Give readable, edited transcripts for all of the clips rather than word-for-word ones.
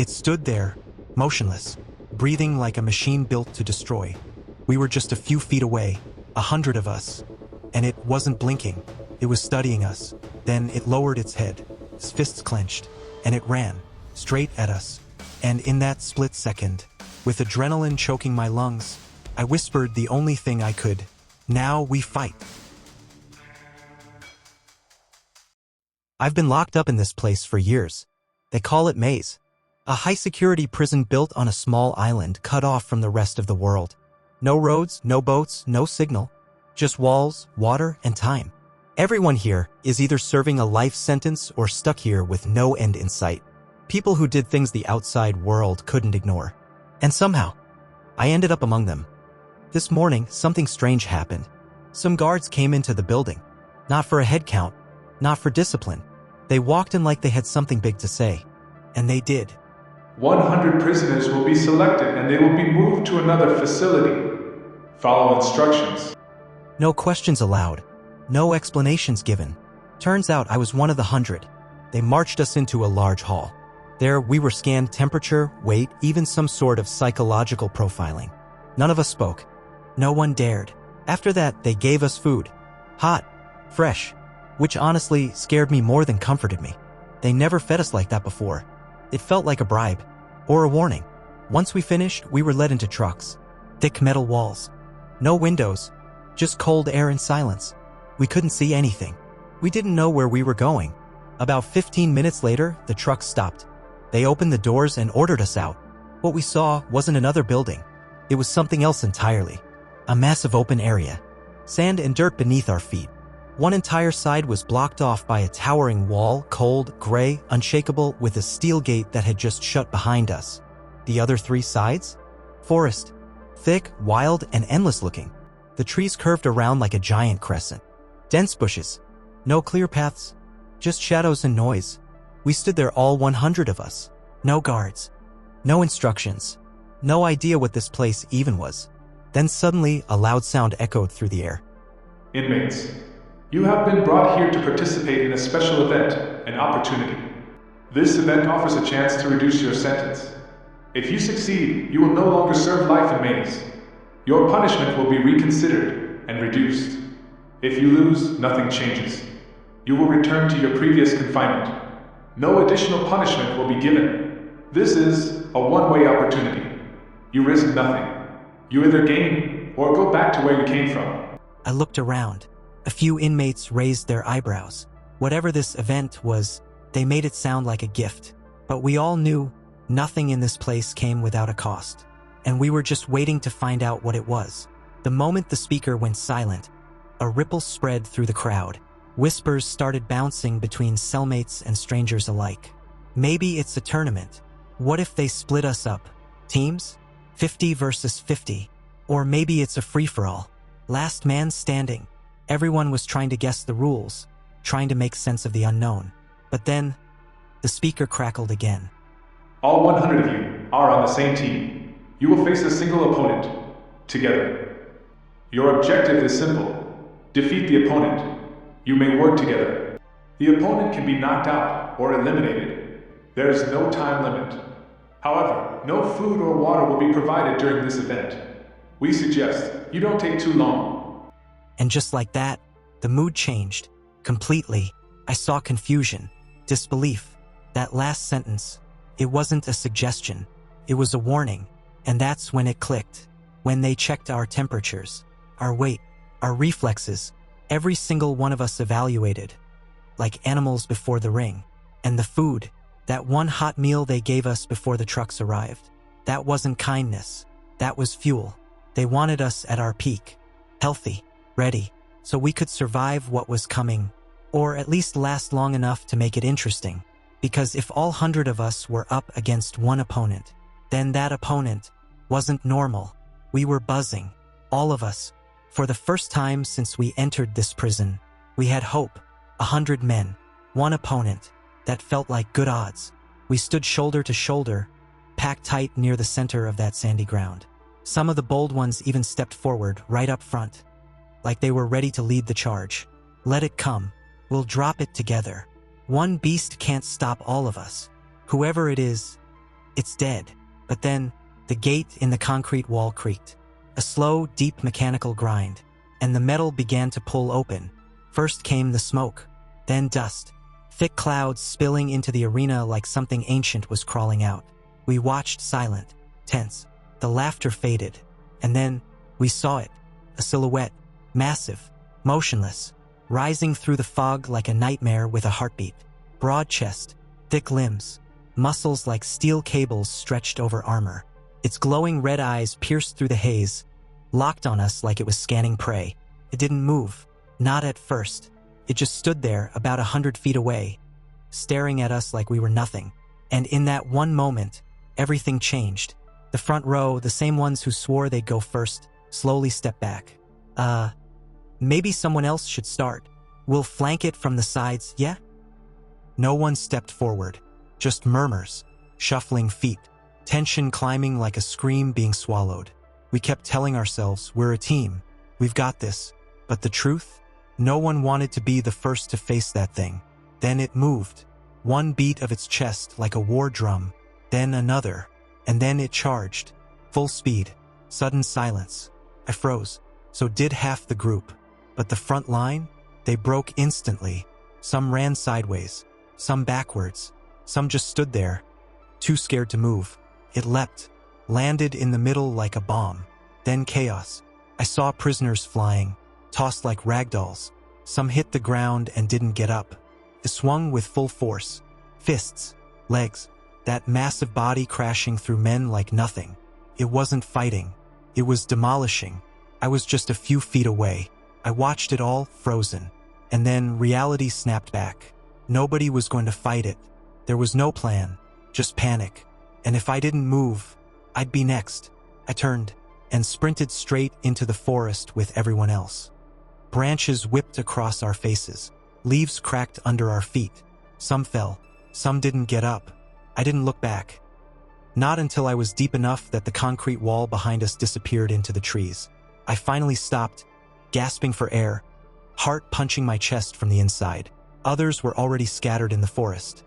It stood there, motionless, breathing like a machine built to destroy. We were just a few feet away, 100 of us, and it wasn't blinking. It was studying us. Then it lowered its head, its fists clenched, and it ran, straight at us. And in that split second, with adrenaline choking my lungs, I whispered the only thing I could. Now we fight. I've been locked up in this place for years. They call it Maze. A high-security prison built on a small island cut off from the rest of the world. No roads, no boats, no signal. Just walls, water, and time. Everyone here is either serving a life sentence or stuck here with no end in sight. People who did things the outside world couldn't ignore. And somehow, I ended up among them. This morning, something strange happened. Some guards came into the building. Not for a head count, not for discipline. They walked in like they had something big to say. And they did. 100 prisoners will be selected and they will be moved to another facility. Follow instructions. No questions allowed. No explanations given. Turns out I was one of the 100. They marched us into a large hall. There we were scanned temperature, weight, even some sort of psychological profiling. None of us spoke. No one dared. After that, they gave us food. Hot. Fresh. Which honestly scared me more than comforted me. They never fed us like that before. It felt like a bribe. Or a warning. Once we finished, we were led into trucks. Thick metal walls. No windows. Just cold air and silence. We couldn't see anything. We didn't know where we were going. About 15 minutes later, the truck stopped. They opened the doors and ordered us out. What we saw wasn't another building. It was something else entirely. A massive open area. Sand and dirt beneath our feet. One entire side was blocked off by a towering wall, cold, gray, unshakable, with a steel gate that had just shut behind us. The other 3 sides? Forest. Thick, wild, and endless looking. The trees curved around like a giant crescent. Dense bushes. No clear paths. Just shadows and noise. We stood there, all 100 of us. No guards. No instructions. No idea what this place even was. Then suddenly, a loud sound echoed through the air. Inmates, you have been brought here to participate in a special event, an opportunity. This event offers a chance to reduce your sentence. If you succeed, you will no longer serve life in Maze. Your punishment will be reconsidered and reduced. If you lose, nothing changes. You will return to your previous confinement. No additional punishment will be given. This is a one-way opportunity. You risk nothing. You either gain or go back to where you came from. I looked around. A few inmates raised their eyebrows. Whatever this event was, they made it sound like a gift. But we all knew nothing in this place came without a cost. And we were just waiting to find out what it was. The moment the speaker went silent, a ripple spread through the crowd. Whispers started bouncing between cellmates and strangers alike. Maybe it's a tournament. What if they split us up? Teams? 50 versus 50. Or maybe it's a free-for-all. Last man standing. Everyone was trying to guess the rules, trying to make sense of the unknown. But then, the speaker crackled again. All 100 of you are on the same team. You will face a single opponent, together. Your objective is simple. Defeat the opponent. You may work together. The opponent can be knocked out or eliminated. There is no time limit. However, no food or water will be provided during this event. We suggest you don't take too long. And just like that, the mood changed. Completely. I saw confusion, disbelief. That last sentence, it wasn't a suggestion. It was a warning. And that's when it clicked. When they checked our temperatures, our weight, our reflexes, every single one of us evaluated. Like animals before the ring. And the food, that one hot meal they gave us before the trucks arrived. That wasn't kindness. That was fuel. They wanted us at our peak. Healthy, ready, so we could survive what was coming. Or at least last long enough to make it interesting. Because if all 100 of us were up against one opponent, then that opponent wasn't normal. We were buzzing. All of us. For the first time since we entered this prison, we had hope. 100 men. One opponent. That felt like good odds. We stood shoulder to shoulder, packed tight near the center of that sandy ground. Some of the bold ones even stepped forward, right up front. Like they were ready to lead the charge. Let it come. We'll drop it together. One beast can't stop all of us. Whoever it is, It's dead. But then, the gate in the concrete wall creaked. A slow, deep mechanical grind, and the metal began to pull open. First came the smoke, then dust. Thick clouds spilling into the arena like something ancient was crawling out. We watched silent, tense. The laughter faded, and then we saw it. A silhouette, massive, motionless, rising through the fog like a nightmare with a heartbeat. Broad chest, thick limbs, muscles like steel cables stretched over armor. Its glowing red eyes pierced through the haze, locked on us like it was scanning prey. It didn't move, not at first. It just stood there about 100 feet away, staring at us like we were nothing. And in that one moment, everything changed. The front row, the same ones who swore they'd go first, slowly stepped back. Maybe someone else should start. We'll flank it from the sides, yeah? No one stepped forward, just murmurs, shuffling feet, tension climbing like a scream being swallowed. We kept telling ourselves, we're a team, we've got this. But the truth? No one wanted to be the first to face that thing. Then it moved. One beat of its chest like a war drum, then another, and then it charged. Full speed, sudden silence. I froze. So did half the group. But the front line? They broke instantly. Some ran sideways, some backwards, some just stood there, too scared to move. It leapt, landed in the middle like a bomb. Then chaos. I saw prisoners flying, tossed like ragdolls. Some hit the ground and didn't get up. It swung with full force. Fists, legs, that massive body crashing through men like nothing. It wasn't fighting. It was demolishing. I was just a few feet away. I watched it all, frozen. And then reality snapped back. Nobody was going to fight it. There was no plan, just panic. And if I didn't move, I'd be next. I turned and sprinted straight into the forest with everyone else. Branches whipped across our faces. Leaves cracked under our feet. Some fell. Some didn't get up. I didn't look back. Not until I was deep enough that the concrete wall behind us disappeared into the trees. I finally stopped, gasping for air, heart punching my chest from the inside. Others were already scattered in the forest.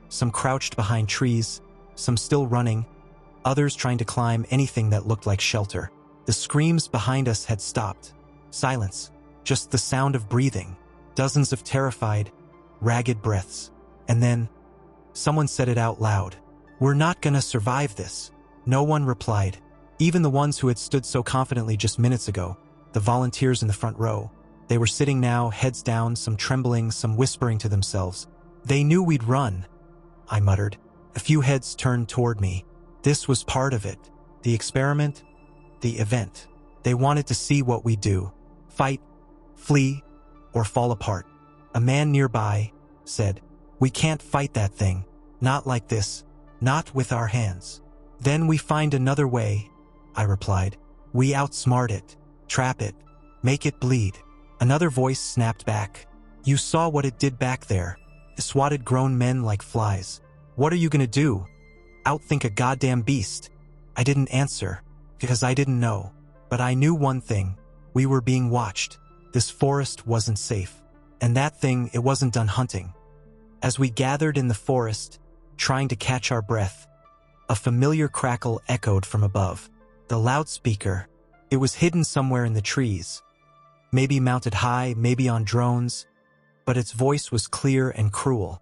Some crouched behind trees, some still running, others trying to climb anything that looked like shelter. The screams behind us had stopped. Silence, just the sound of breathing, dozens of terrified, ragged breaths. And then, someone said it out loud. "We're not gonna survive this." No one replied. Even the ones who had stood so confidently just minutes ago, the volunteers in the front row. They were sitting now, heads down, some trembling, some whispering to themselves. "They knew we'd run," I muttered. A few heads turned toward me. This was part of it. The experiment, the event. They wanted to see what we'd do. Fight, flee, or fall apart. A man nearby said, "We can't fight that thing. Not like this. Not with our hands." "Then we find another way," I replied. "We outsmart it, trap it, make it bleed." Another voice snapped back. "You saw what it did back there. It swatted grown men like flies. What are you gonna do? Outthink a goddamn beast?" I didn't answer, because I didn't know. But I knew one thing. We were being watched. This forest wasn't safe. And that thing, it wasn't done hunting. As we gathered in the forest, trying to catch our breath, a familiar crackle echoed from above. The loudspeaker, it was hidden somewhere in the trees. Maybe mounted high, maybe on drones, but its voice was clear and cruel.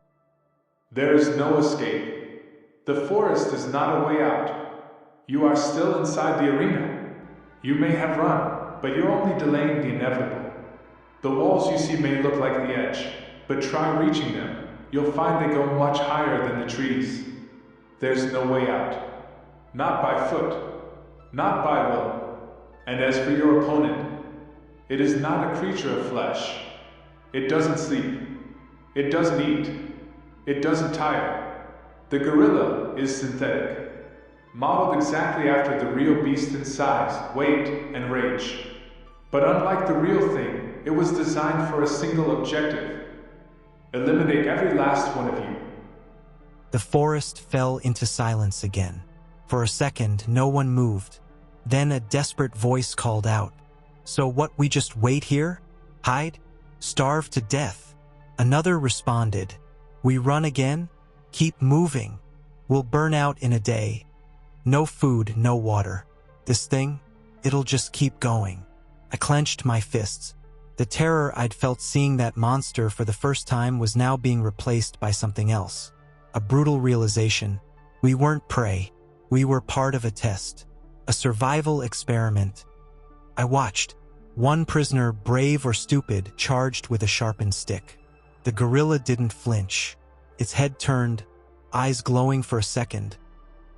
"There is no escape. The forest is not a way out. You are still inside the arena. You may have run, but you're only delaying the inevitable. The walls you see may look like the edge, but try reaching them. You'll find they go much higher than the trees. There's no way out. Not by foot. Not by will. And as for your opponent, it is not a creature of flesh. It doesn't sleep. It doesn't eat. It doesn't tire. The gorilla is synthetic, modeled exactly after the real beast in size, weight, and rage. But unlike the real thing, it was designed for a single objective. Eliminate every last one of you." The forest fell into silence again. For a second, no one moved. Then a desperate voice called out, "So what, we just wait here? Hide? Starve to death?" Another responded, "We run again? Keep moving. We'll burn out in a day. No food, no water. This thing, it'll just keep going. I clenched my fists. The terror I'd felt seeing that monster for the first time was now being replaced by something else. A brutal realization. We weren't prey. We were part of a test. A survival experiment. I watched. One prisoner, brave or stupid, charged with a sharpened stick. The gorilla didn't flinch. Its head turned, eyes glowing for a second,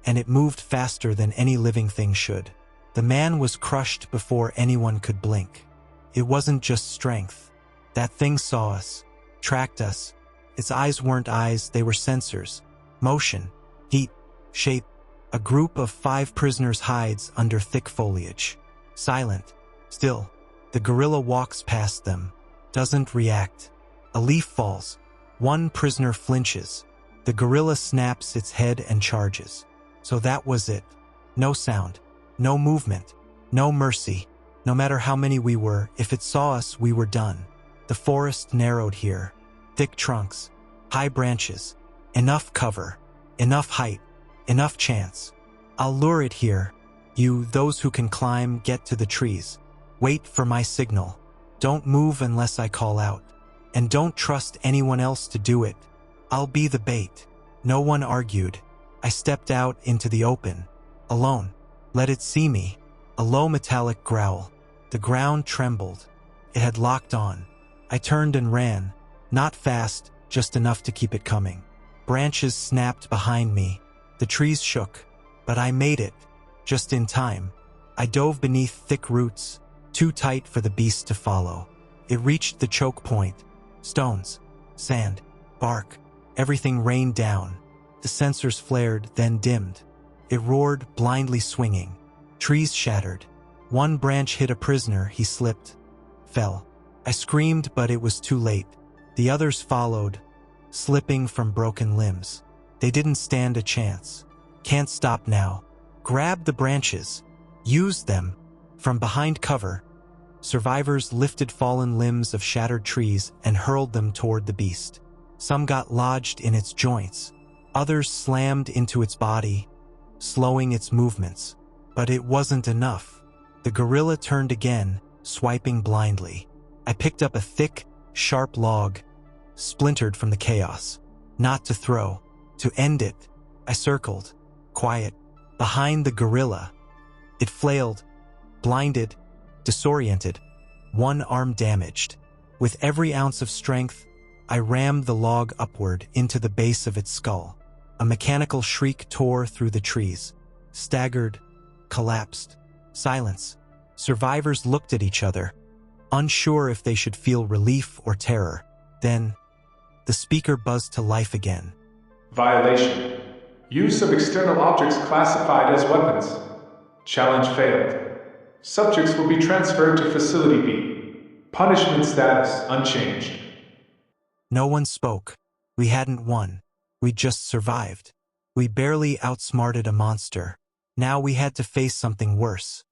and it moved faster than any living thing should. The man was crushed before anyone could blink. It wasn't just strength. That thing saw us, tracked us. Its eyes weren't eyes, they were sensors. Motion, heat, shape. A group of 5 prisoners hides under thick foliage. Silent, still. The gorilla walks past them, doesn't react. A leaf falls. One prisoner flinches. The gorilla snaps its head and charges. So that was it. No sound, no movement, no mercy. No matter how many we were, if it saw us, we were done. The forest narrowed here. Thick trunks, high branches, enough cover, enough height, enough chance. I'll lure it here. You, those who can climb, get to the trees. Wait for my signal. Don't move unless I call out. And don't trust anyone else to do it. I'll be the bait. No one argued. I stepped out into the open. Alone. Let it see me. A low metallic growl. The ground trembled. It had locked on. I turned and ran. Not fast, just enough to keep it coming. Branches snapped behind me. The trees shook. But I made it. Just in time. I dove beneath thick roots, too tight for the beast to follow. It reached the choke point. Stones, sand, bark, everything rained down. The sensors flared, then dimmed. It roared, blindly swinging. Trees shattered. One branch hit a prisoner, he slipped, fell. I screamed, but it was too late. The others followed, slipping from broken limbs. They didn't stand a chance. Can't stop now. Grab the branches. Use them. From behind cover, survivors lifted fallen limbs of shattered trees and hurled them toward the beast. Some got lodged in its joints. Others slammed into its body, slowing its movements. But it wasn't enough. The gorilla turned again, swiping blindly. I picked up a thick, sharp log, splintered from the chaos. Not to throw, to end it. I circled, quiet, behind the gorilla. It flailed, blinded, disoriented, one arm damaged. With every ounce of strength, I rammed the log upward into the base of its skull. A mechanical shriek tore through the trees. Staggered, collapsed. Silence. Survivors looked at each other, unsure if they should feel relief or terror. Then, the speaker buzzed to life again. Violation. Use of external objects classified as weapons. Challenge failed. Subjects will be transferred to Facility B. Punishment status unchanged. No one spoke. We hadn't won. We just survived. We barely outsmarted a monster. Now we had to face something worse.